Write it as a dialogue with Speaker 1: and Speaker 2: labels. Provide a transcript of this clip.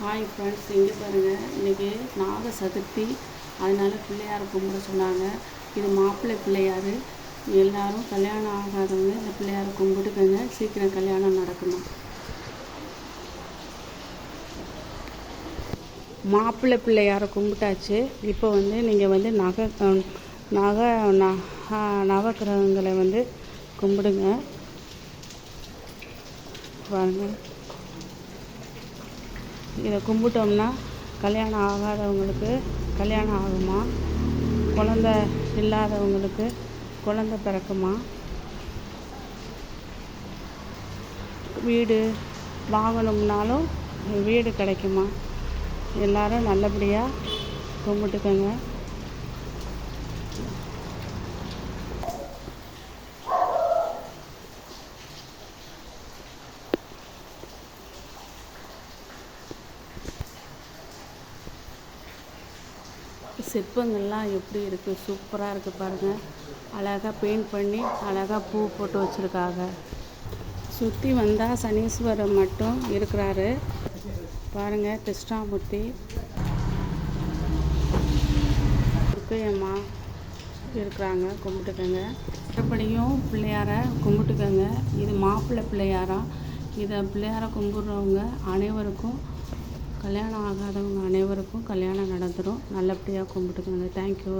Speaker 1: Hi friends, இங்கே பாருங்கள். இன்றைக்கி நாக சதுர்த்தி, அதனால் பிள்ளையார் கும்பிட சொன்னாங்க. இது மாப்பிள்ளை பிள்ளையார். எல்லோரும் கல்யாணம் ஆகாதவங்க இந்த பிள்ளையாரை கும்பிட்டுக்கங்க, சீக்கிரம் கல்யாணம் நடக்கணும். மாப்பிள்ளை பிள்ளையாரை கும்பிட்டாச்சு. இப்போ நீங்கள் நவக்கிரகங்களை கும்பிடுங்க. பாருங்கள், இதை கும்பிட்டோம்னா கல்யாணம் ஆகாதவங்களுக்கு கல்யாணம் ஆகுமா, குழந்த இல்லாதவங்களுக்கு குழந்த பிறக்குமா, வீடு வாங்கணும்னாலும் வீடு கிடைக்குமா. எல்லோரும் நல்லபடியாக கும்பிட்டுக்கோங்க. சிற்பங்கள்லாம் எப்படி இருக்குது, சூப்பராக இருக்குது பாருங்கள். அழகாக பெயிண்ட் பண்ணி அழகாக பூ போட்டு வச்சுருக்காங்க. சுற்றி வந்தால் சனீஸ்வரர் மட்டும் இருக்கிறாரு பாருங்கள். கிருஷ்ணாமூர்த்தி, துர்க்கையம்மா இருக்கிறாங்க. கும்பிட்டுக்கோங்க. மறுபடியும் பிள்ளையாரை கும்பிட்டுக்கோங்க. இது மாப்பிள்ளை பிள்ளையாரா. இதை பிள்ளையாரை கும்பிட்றவங்க அனைவருக்கும், கல்யாணம் ஆகாதவங்க அனைவருக்கும் கல்யாணம் நடந்துடும். நல்லபடியாக கும்பிட்டுக்கோங்க. தேங்க்யூ.